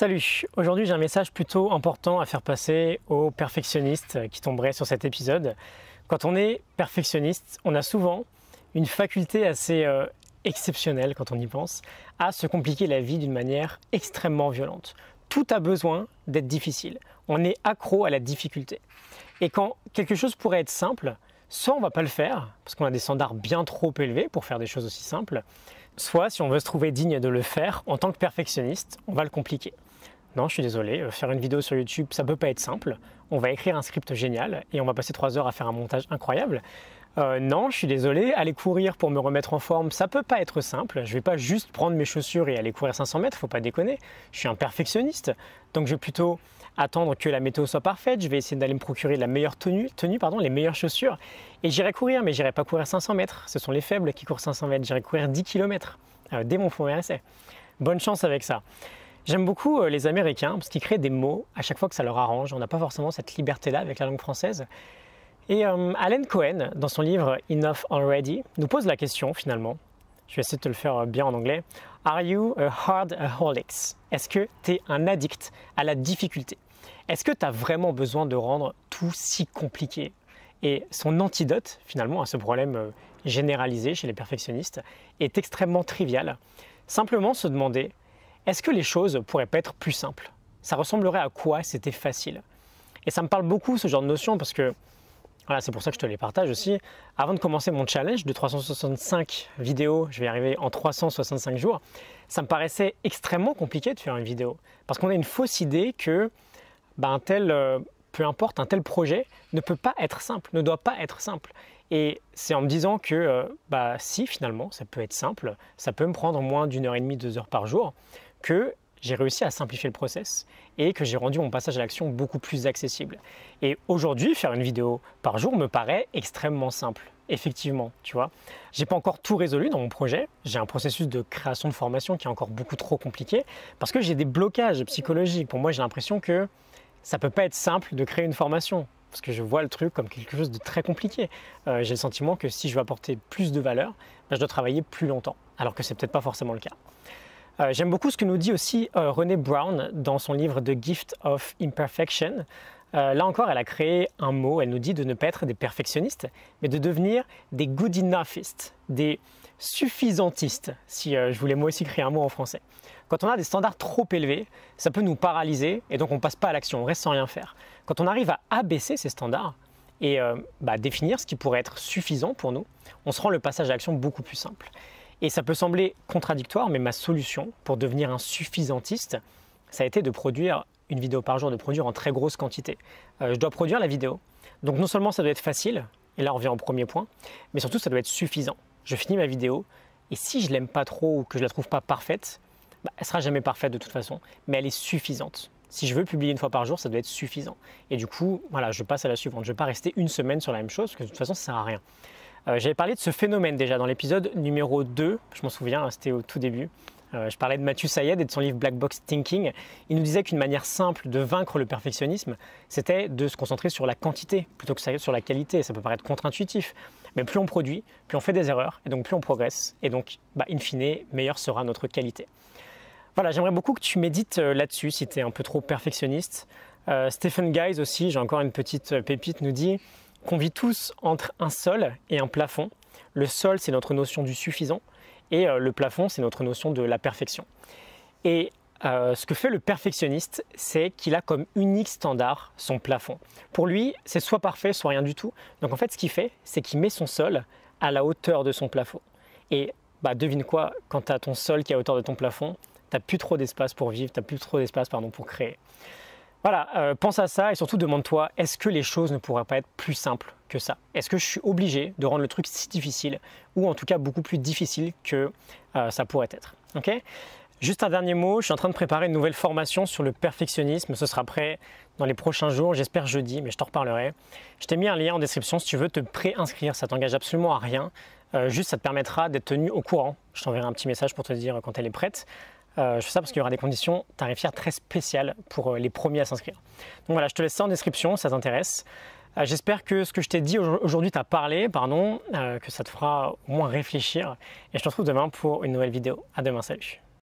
Salut, aujourd'hui j'ai un message plutôt important à faire passer aux perfectionnistes qui tomberaient sur cet épisode. Quand on est perfectionniste, on a souvent une faculté assez exceptionnelle, quand on y pense, à se compliquer la vie d'une manière extrêmement violente. Tout a besoin d'être difficile. On est accro à la difficulté. Et quand quelque chose pourrait être simple, soit on ne va pas le faire, parce qu'on a des standards bien trop élevés pour faire des choses aussi simples, soit si on veut se trouver digne de le faire, en tant que perfectionniste, on va le compliquer. Non, je suis désolé, faire une vidéo sur YouTube, ça peut pas être simple. On va écrire un script génial et on va passer 3 heures à faire un montage incroyable. Non, je suis désolé, aller courir pour me remettre en forme, ça peut pas être simple. Je vais pas juste prendre mes chaussures et aller courir 500 mètres, faut pas déconner. Je suis un perfectionniste, donc je vais plutôt attendre que la météo soit parfaite. Je vais essayer d'aller me procurer la meilleure les meilleures chaussures. Et j'irai courir, mais j'irai pas courir 500 mètres. Ce sont les faibles qui courent 500 mètres. J'irai courir 10 km dès mon premier essai. Bonne chance avec ça. J'aime beaucoup les Américains parce qu'ils créent des mots à chaque fois que ça leur arrange. On n'a pas forcément cette liberté-là avec la langue française. Et Alan Cohen, dans son livre Enough Already, nous pose la question finalement. Je vais essayer de te le faire bien en anglais. Are you a hardaholic? Est-ce que tu es un addict à la difficulté? Est-ce que tu as vraiment besoin de rendre tout si compliqué? Et son antidote finalement à ce problème généralisé chez les perfectionnistes est extrêmement trivial. Simplement se demander, est-ce que les choses pourraient pas être plus simples? Ça ressemblerait à quoi si c'était facile? Et ça me parle beaucoup ce genre de notion parce que voilà, c'est pour ça que je te les partage aussi. Avant de commencer mon challenge de 365 vidéos, je vais y arriver en 365 jours, ça me paraissait extrêmement compliqué de faire une vidéo. Parce qu'on a une fausse idée que peu importe, un tel projet ne peut pas être simple, ne doit pas être simple. Et c'est en me disant que si finalement ça peut être simple, ça peut me prendre moins d'1h30, 2 heures par jour, que j'ai réussi à simplifier le process et que j'ai rendu mon passage à l'action beaucoup plus accessible. Et aujourd'hui, faire une vidéo par jour me paraît extrêmement simple. Effectivement, tu vois. J'ai pas encore tout résolu dans mon projet. J'ai un processus de création de formation qui est encore beaucoup trop compliqué parce que j'ai des blocages psychologiques. Pour moi, j'ai l'impression que ça peut pas être simple de créer une formation parce que je vois le truc comme quelque chose de très compliqué. J'ai le sentiment que si je veux apporter plus de valeur, je dois travailler plus longtemps, alors que c'est peut-être pas forcément le cas. J'aime beaucoup ce que nous dit aussi Brené Brown dans son livre The Gift of Imperfection. Là encore, elle a créé un mot, elle nous dit de ne pas être des perfectionnistes, mais de devenir des good enoughistes, des suffisantistes, si je voulais moi aussi créer un mot en français. Quand on a des standards trop élevés, ça peut nous paralyser et donc on ne passe pas à l'action, on reste sans rien faire. Quand on arrive à abaisser ces standards et définir ce qui pourrait être suffisant pour nous, on se rend le passage à l'action beaucoup plus simple. Et ça peut sembler contradictoire, mais ma solution pour devenir un suffisantiste, ça a été de produire une vidéo par jour, de produire en très grosse quantité. Je dois produire la vidéo. Donc non seulement ça doit être facile, et là on revient au premier point, mais surtout ça doit être suffisant. Je finis ma vidéo, et si je l'aime pas trop ou que je la trouve pas parfaite, elle sera jamais parfaite de toute façon, mais elle est suffisante. Si je veux publier une fois par jour, ça doit être suffisant. Et du coup, voilà, je passe à la suivante. Je ne vais pas rester une semaine sur la même chose, parce que de toute façon, ça ne sert à rien. J'avais parlé de ce phénomène déjà dans l'épisode numéro 2, je m'en souviens, c'était au tout début. Je parlais de Mathieu Syed et de son livre Black Box Thinking. Il nous disait qu'une manière simple de vaincre le perfectionnisme, c'était de se concentrer sur la quantité plutôt que sur la qualité. Ça peut paraître contre-intuitif, mais plus on produit, plus on fait des erreurs, et donc plus on progresse, et donc, in fine, meilleure sera notre qualité. Voilà, j'aimerais beaucoup que tu médites là-dessus si tu es un peu trop perfectionniste. Stephen Guise aussi, j'ai encore une petite pépite, nous dit qu'on vit tous entre un sol et un plafond. Le sol, c'est notre notion du suffisant et le plafond, c'est notre notion de la perfection. Et ce que fait le perfectionniste, c'est qu'il a comme unique standard son plafond. Pour lui, c'est soit parfait, soit rien du tout. Donc en fait, ce qu'il fait, c'est qu'il met son sol à la hauteur de son plafond. Et devine quoi, quand tu as ton sol qui est à hauteur de ton plafond, tu n'as plus trop d'espace pour vivre, tu n'as plus trop d'espace pour créer. Voilà, pense à ça et surtout demande-toi, est-ce que les choses ne pourraient pas être plus simples que ça? Est-ce que je suis obligé de rendre le truc si difficile ou en tout cas beaucoup plus difficile que ça pourrait être? Okay. Juste un dernier mot, je suis en train de préparer une nouvelle formation sur le perfectionnisme. Ce sera prêt dans les prochains jours, j'espère jeudi, mais je t'en reparlerai. Je t'ai mis un lien en description si tu veux te préinscrire, ça t'engage absolument à rien. Juste ça te permettra d'être tenu au courant. Je t'enverrai un petit message pour te dire quand elle est prête. Je fais ça parce qu'il y aura des conditions tarifaires très spéciales pour les premiers à s'inscrire. Donc voilà, je te laisse ça en description, ça t'intéresse. J'espère que ce que je t'ai dit aujourd'hui t'a parlé, que ça te fera au moins réfléchir. Et je te retrouve demain pour une nouvelle vidéo. À demain, salut.